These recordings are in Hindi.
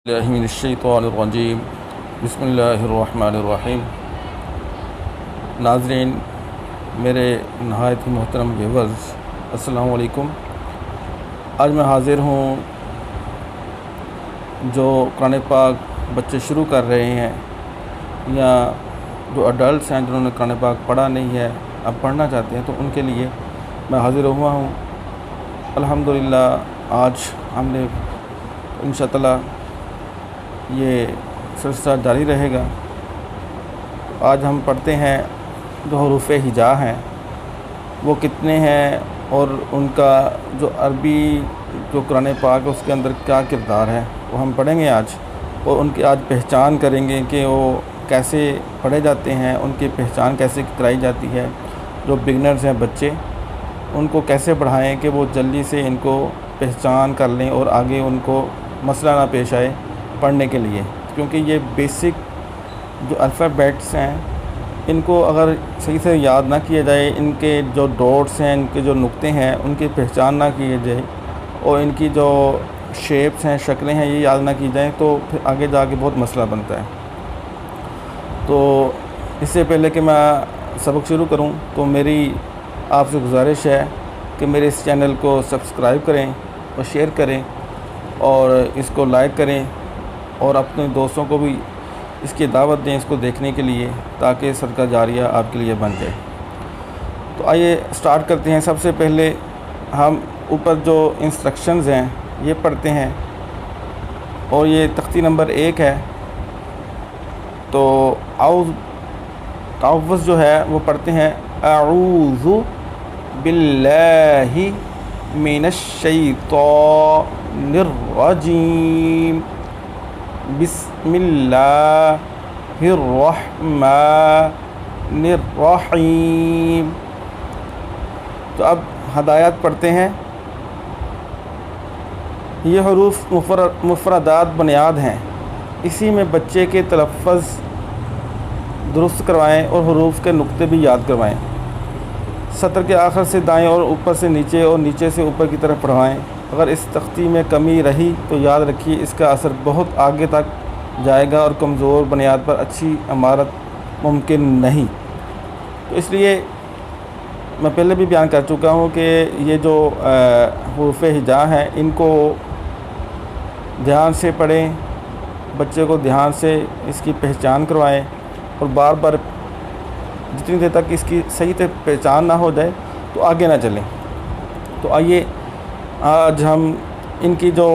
मिनश्शैतानिर्रजीम बिस्मिल्लाहिर्रहमानिर्रहीम। नाज़रीन, मेरे नहायत ही मोहतरम व्यूअर्स, अस्सलामु अलैकुम। आज मैं हाज़िर हूँ जो कुरान पाक बच्चे शुरू कर रहे हैं या जो अडल्ट्स हैं जिन्होंने कुरान पाक पढ़ा नहीं है, अब पढ़ना चाहते हैं, तो उनके लिए मैं हाज़िर हुआ हूँ। अल्हम्दुलिल्लाह आज हमने इंशाअल्लाह ये सिलसिला जारी रहेगा। आज हम पढ़ते हैं जो हरूफ़ हिजा हैं वो कितने हैं और उनका जो अरबी जो कुरान पाक है उसके अंदर क्या किरदार है वो हम पढ़ेंगे आज, और उनकी आज पहचान करेंगे कि वो कैसे पढ़े जाते हैं, उनकी पहचान कैसे कराई जाती है। जो बिगनर्स हैं बच्चे, उनको कैसे पढ़ाएं कि वो जल्दी से इनको पहचान कर लें और आगे उनको मसला ना पेश आए पढ़ने के लिए, क्योंकि ये बेसिक जो अल्फ़ाबेट्स हैं इनको अगर सही से याद ना किया जाए, इनके जो डॉट्स हैं, इनके जो नुक्ते हैं, उनकी पहचान ना की जाए और इनकी जो शेप्स हैं, शक्लें हैं, ये याद ना की जाए तो फिर आगे जाके बहुत मसला बनता है। तो इससे पहले कि मैं सबक शुरू करूं तो मेरी आपसे गुजारिश है कि मेरे इस चैनल को सब्सक्राइब करें और शेयर करें और इसको लाइक करें और अपने दोस्तों को भी इसकी दावत दें इसको देखने के लिए, ताकि सदका जारिया आपके लिए बन जाए। तो आइए स्टार्ट करते हैं। सबसे पहले हम ऊपर जो इंस्ट्रक्शंस हैं ये पढ़ते हैं और ये तख्ती नंबर 1 है। तो तावुज़ जो है वो पढ़ते हैं अऊज़ु बिल्लाहि मिनश्शैतानिर्रजीम बिस्मिल्लाहिर्रहमानिर्रहीम। तो अब हदायत पढ़ते हैं। ये हरूफ मुफरदात बुनियाद हैं, इसी में बच्चे के तलफ़्फ़ुज़ दुरुस्त करवाएं और हरूफ के नुक्ते भी याद करवाएं। सतर के आखिर से दाएं और ऊपर से नीचे और नीचे से ऊपर की तरफ पढ़वाएं। अगर इस तख्ती में कमी रही तो याद रखिए इसका असर बहुत आगे तक जाएगा और कमज़ोर बुनियाद पर अच्छी इमारत मुमकिन नहीं। तो इसलिए मैं पहले भी बयान कर चुका हूँ कि ये जो हरूफ़ हिजा हैं इनको ध्यान से पढ़ें, बच्चे को ध्यान से इसकी पहचान करवाएं और बार बार जितनी देर तक इसकी सही से पहचान ना हो जाए तो आगे ना चलें। तो आइए आज हम इनकी जो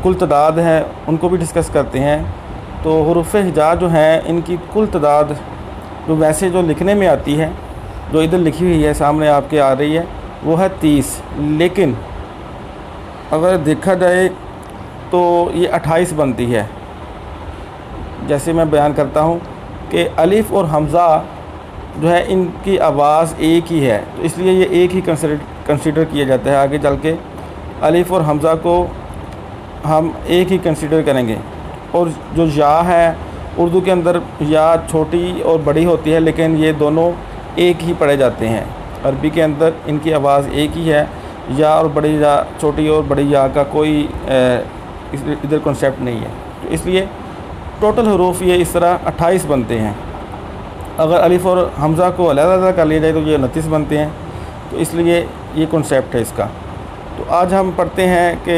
कुल तादाद है उनको भी डिस्कस करते हैं। तो हरूफ़ हिजा जो हैं इनकी कुल तादाद जो वैसे जो लिखने में आती है, जो इधर लिखी हुई है सामने आपके आ रही है, वो है 30, लेकिन अगर देखा जाए तो ये 28 बनती है। जैसे मैं बयान करता हूँ कि अलिफ़ और हमज़ा जो है इनकी आवाज़ एक ही है, तो इसलिए ये एक ही कंसिडर किया जाता है। आगे चल के अलिफ़ और हमज़ा को हम एक ही कंसिडर करेंगे। और जो या है, उर्दू के अंदर या छोटी और बड़ी होती है, लेकिन ये दोनों एक ही पढ़े जाते हैं। अरबी के अंदर इनकी आवाज़ एक ही है। या और बड़ी या, छोटी और बड़ी या का कोई इधर कॉन्सेप्ट नहीं है। तो इसलिए टोटल हरूफ ये इस तरह 28 बनते हैं। अगर अलिफ़ और हमज़ा को अलग-अलग कर लिया जाए तो ये 29 बनते हैं। तो इसलिए ये कॉन्सेप्ट है इसका। तो आज हम पढ़ते हैं कि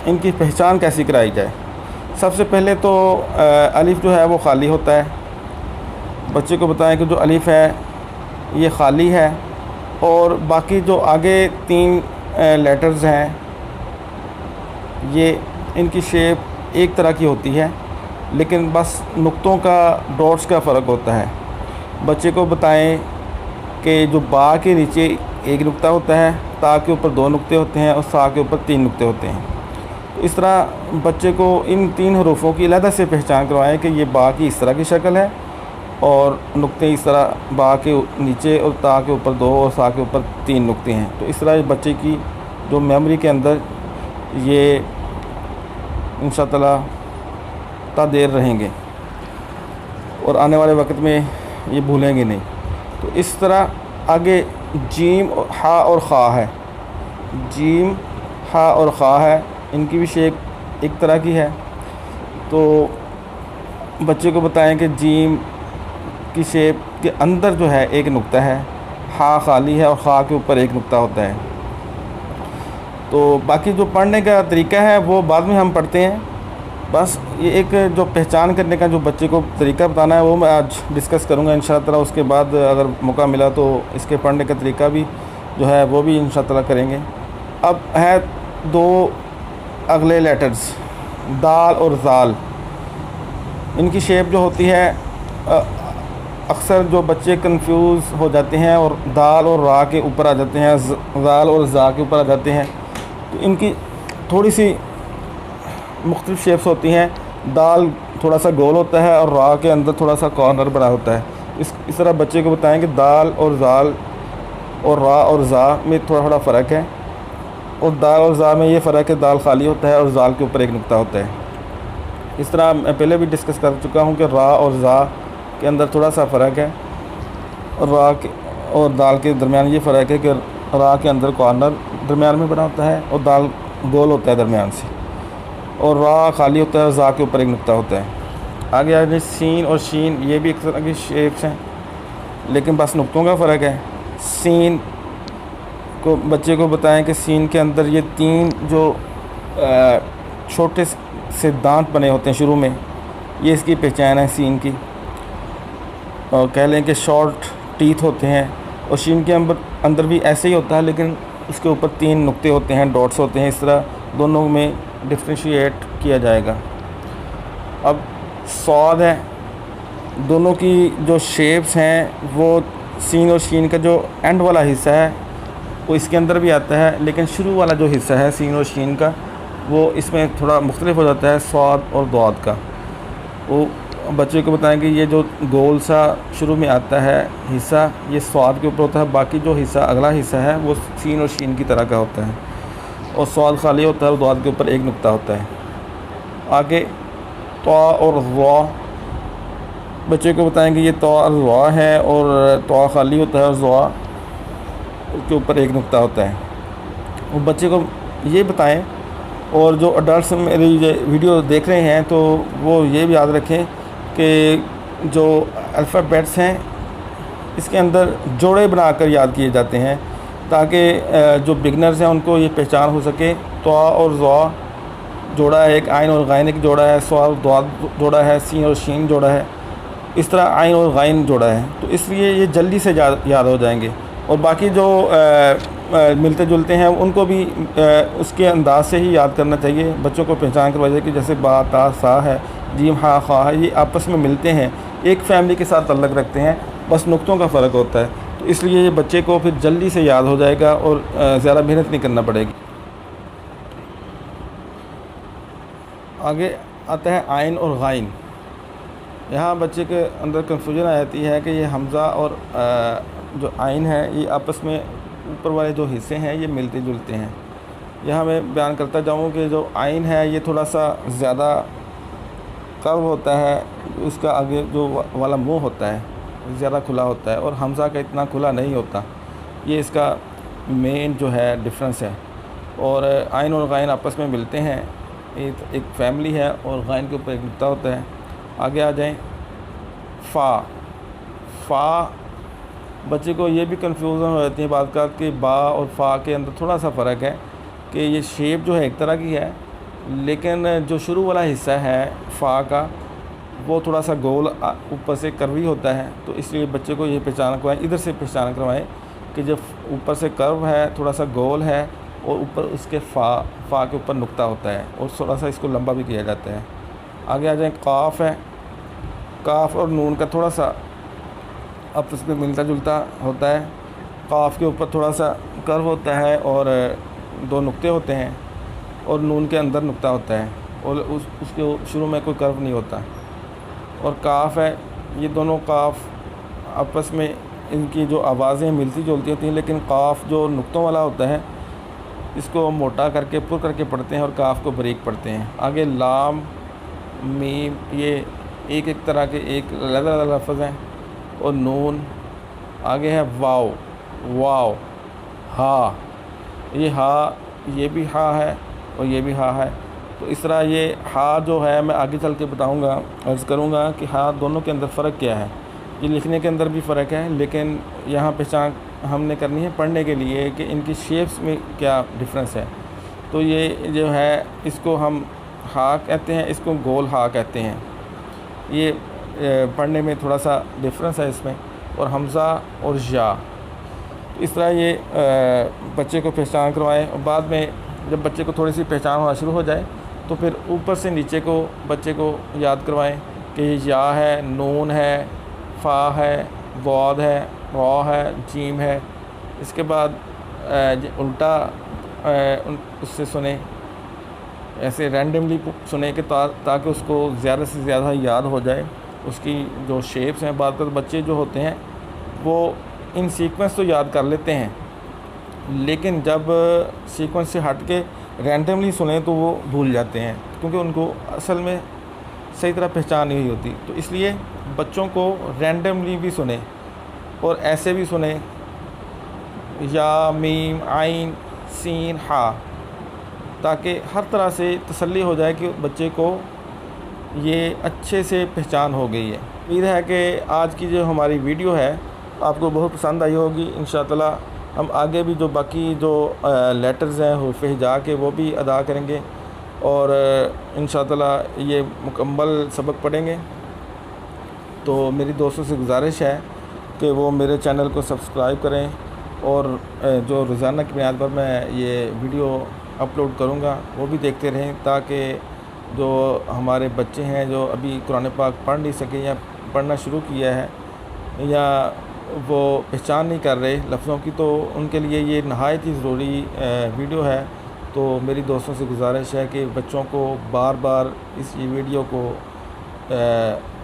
इनकी पहचान कैसी कराई जाए। सबसे पहले तो अलिफ़ जो है वो खाली होता है। बच्चे को बताएं कि जो अलिफ़ है ये खाली है और बाकी जो आगे 3 लेटर्स हैं ये इनकी शेप एक तरह की होती है, लेकिन बस नुक्तों का, डॉट्स का फ़र्क होता है। बच्चे को बताएं कि जो बा के नीचे एक नुक्ता होता है, ता के ऊपर 2 नुक्ते होते हैं और सा के ऊपर 3 नुक्ते होते हैं। तो इस तरह बच्चे को इन 3 हरूफों की अलग से पहचान करवाएं कि ये बा की इस तरह की शक्ल है और नुक्ते इस तरह, बा के नीचे और ता के ऊपर 2 और सा के ऊपर 3 नुक्ते हैं। तो इस तरह बच्चे की जो मेमोरी के अंदर ये इंशाअल्लाह ता देर रहेंगे और आने वाले वक्त में ये भूलेंगे नहीं। तो इस तरह आगे जीम, हा और ख़ा है। जीम, हा और ख़ा है, इनकी भी शेप एक तरह की है। तो बच्चे को बताएं कि जीम की शेप के अंदर जो है एक नुक्ता है, हा खाली है और खा के ऊपर एक नुक्ता होता है। तो बाकी जो पढ़ने का तरीका है वो बाद में हम पढ़ते हैं। बस ये एक जो पहचान करने का जो बच्चे को तरीका बताना है वो मैं आज डिस्कस करूँगा इंशाअल्लाह ताला। उसके बाद अगर मौका मिला तो इसके पढ़ने का तरीका भी जो है वो भी इंशाअल्लाह ताला करेंगे। अब है दो अगले लेटर्स, दाल और ज़ाल। इनकी शेप जो होती है अक्सर जो बच्चे कंफ्यूज हो जाते हैं और दाल और रा के ऊपर आ जाते हैं, ज़ाल और ज़ा के ऊपर आ जाते हैं। तो इनकी थोड़ी सी मुख्तलिफ शेप्स होती हैं। दाल थोड़ा सा गोल होता है और रा के अंदर थोड़ा सा कॉर्नर बना होता है। इस तरह बच्चे को बताएं कि दाल और ज़ाल और रा और ज़ा में थोड़ा थोड़ा फ़र्क है, और दाल और ज़ा में ये फ़र्क है, दाल खाली होता है और ज़ाल के ऊपर एक नुक्ता होता है। इस तरह मैं पहले भी डिस्कस कर चुका हूँ कि रा और ज़ा के अंदर थोड़ा सा फ़र्क है, और रा के और दाल के दरमियान ये फ़र्क है कि रा के अंदर कॉर्नर दरमियान में बना होता है और दाल गोल होता है दरमियान से, और रा खाली होता है और ज़ा के ऊपर एक नुक्ता होता है। आगे आगे सीन और शीन, ये भी एक तरह की शेप्स हैं लेकिन बस नुक्तों का फ़र्क है। सीन को बच्चे को बताएं कि सीन के अंदर ये तीन जो छोटे से दांत बने होते हैं शुरू में, ये इसकी पहचान है सीन की। और कह लें कि शॉर्ट टीथ होते हैं, और शीन के अंदर भी ऐसे ही होता है लेकिन उसके ऊपर तीन नुक्ते होते हैं, डॉट्स होते हैं। इस तरह दोनों में डिफ्रेंशिएट किया जाएगा। अब स्वाद है, दोनों की जो शेप्स हैं वो सीन और शीन का जो एंड वाला हिस्सा है वो इसके अंदर भी आता है, लेकिन शुरू वाला जो हिस्सा है सीन और शीन का वो इसमें थोड़ा मुख्तलिफ हो जाता है स्वाद और द्वाद का। वो बच्चे को बताएं कि ये जो गोल सा शुरू में आता है हिस्सा, ये स्वाद के ऊपर होता है, बाकी जो हिस्सा अगला हिस्सा है वो सीन और शीन की तरह का होता है, और स्वाद खाली होता है और द्वाद के ऊपर एक नुक्ता होता है। आगे तौ और ज़ा, बच्चे को बताएं कि ये तौ और ज़ा है, और तौ खाली होता है और ज़ा के ऊपर एक नुक्ता होता है। वो बच्चे को ये बताएं, और जो अडल्ट्स मेरी ये वीडियो देख रहे हैं तो वो ये भी याद रखें कि जो अल्फ़ाबेट्स हैं इसके अंदर जोड़े बनाकर याद किए जाते हैं, ताकि जो बिगनर्स हैं उनको ये पहचान हो सके। तौ और ज़ा जोड़ा है, एक आइन और गाइन एक जोड़ा है, स्वा और द्वाद जोड़ा है, सीन और शीन जोड़ा है, इस तरह आइन और गाइन जोड़ा है। तो इसलिए ये जल्दी से याद हो जाएंगे। और बाकी जो मिलते जुलते हैं उनको भी उसके अंदाज से ही याद करना चाहिए। बच्चों को पहचान करवाई जाए कि जैसे बा ता सा है, जीम हा खा है, ये आपस में मिलते हैं, एक फैमिली के साथ ताल्लुक़ रखते हैं, बस नुक्तों का फ़र्क होता है। तो इसलिए ये बच्चे को फिर जल्दी से याद हो जाएगा और ज़्यादा मेहनत नहीं करना पड़ेगी। आगे आता है आइन और गाइन। यहाँ बच्चे के अंदर कन्फ्यूजन आ जाती है कि ये हमज़ा और जो आइन है ये आपस में ऊपर वाले जो हिस्से हैं ये मिलते जुलते हैं। यहाँ मैं बयान करता जाऊँ कि जो आइन है ये थोड़ा सा ज़्यादा कर्व होता है, उसका आगे जो वाला मुंह होता है ज़्यादा खुला होता है, और हमज़ा का इतना खुला नहीं होता। ये इसका मेन जो है डिफरेंस है। और आइन और गाइन आपस में मिलते हैं, एक फैमिली है, और गाइन के ऊपर एक नुक्ता होता है। आगे आ जाएं, फ़ा बच्चे को ये भी कन्फ्यूज़न हो जाती है बात का कि बा और फ़ा के अंदर थोड़ा सा फ़र्क है कि ये शेप जो है एक तरह की है, लेकिन जो शुरू वाला हिस्सा है फ़ा का वो थोड़ा सा गोल ऊपर से कर्वी होता है। तो इसलिए बच्चे को ये पहचान करवाएं, इधर से पहचान करवाएं कि जब ऊपर से कर्व है, थोड़ा सा गोल है, और ऊपर उसके फ़ा के ऊपर नुक्ता होता है, और थोड़ा सा इसको लंबा भी किया जाता है। आगे आ जाए, काफ़ है, काफ़ और नून का थोड़ा सा आपस में मिलता जुलता होता है। काफ़ के ऊपर थोड़ा सा कर्व होता है और दो नुक्ते होते हैं, और नून के अंदर नुक्ता होता है, और उसके शुरू में कोई कर्व नहीं होता। और काफ़ है, ये दोनों काफ़ आपस में इनकी जो आवाज़ें मिलती जुलती होती हैं, लेकिन काफ़ जो नुक्तों वाला होता है इसको मोटा करके पुर करके पढ़ते हैं, और काफ़ को बारीक पढ़ते हैं। आगे लाम, मीम, ये एक एक तरह के एक अलग अलग लफ्ज़ हैं। और नून, आगे है वाव, वाव, हा, ये हा, ये भी हा है और ये भी हा है। तो इस तरह ये हा जो है मैं आगे चल के बताऊँगा, अर्ज़ करूँगा कि हा दोनों के अंदर फ़र्क क्या है। ये लिखने के अंदर भी फ़र्क है, लेकिन यहाँ पहचान हमने करनी है पढ़ने के लिए कि इनकी शेप्स में क्या डिफरेंस है। तो ये जो है इसको हम हा कहते हैं, इसको गोल हा कहते हैं। ये पढ़ने में थोड़ा सा डिफरेंस है इसमें। और हमज़ा और या, तो इस तरह ये बच्चे को पहचान करवाएं। और बाद में जब बच्चे को थोड़ी सी पहचान होना शुरू हो जाए तो फिर ऊपर से नीचे को बच्चे को याद करवाएं कि या है, नून है, फ़ा है, वाद है, रॉ है, जीम है। इसके बाद उल्टा उससे सुने, ऐसे रैंडमली सुने कि ताकि उसको ज़्यादा से ज़्यादा याद हो जाए। उसकी जो शेप्स हैं, बाद बच्चे जो होते हैं वो इन सीक्वेंस तो याद कर लेते हैं, लेकिन जब सीक्वेंस से हट के रैंडमली सुने तो वो भूल जाते हैं, क्योंकि उनको असल में सही तरह पहचान नहीं होती। तो इसलिए बच्चों को रैंडमली भी सुने और ऐसे भी सुने, या, मीम, आइन, सीन, हा, ताकि हर तरह से तसल्ली हो जाए कि बच्चे को ये अच्छे से पहचान हो गई है। उम्मीद है कि आज की जो हमारी वीडियो है आपको बहुत पसंद आई होगी। इंशाअल्लाह हम आगे भी जो बाकी जो लेटर्स हैं हुरूफ़ हिजा के वो भी अदा करेंगे और इंशाअल्लाह ये मुकम्मल सबक पढ़ेंगे। तो मेरी दोस्तों से गुजारिश है कि वो मेरे चैनल को सब्सक्राइब करें और जो रोज़ाना की बुनियाद पर मैं ये वीडियो अपलोड करूँगा वो भी देखते रहें, ताकि जो हमारे बच्चे हैं जो अभी कुरान पाक पढ़ नहीं सके या पढ़ना शुरू किया है या वो पहचान नहीं कर रहे लफ्ज़ों की, तो उनके लिए ये नहायत ही ज़रूरी वीडियो है। तो मेरी दोस्तों से गुजारिश है कि बच्चों को बार बार इस वीडियो को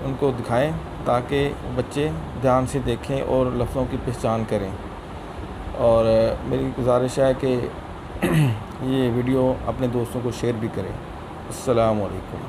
उनको दिखाएं ताकि बच्चे ध्यान से देखें और लफ्ज़ों की पहचान करें। और मेरी गुजारिश है कि ये वीडियो अपने दोस्तों को शेयर भी करें। अस्सलामु अलैकुम।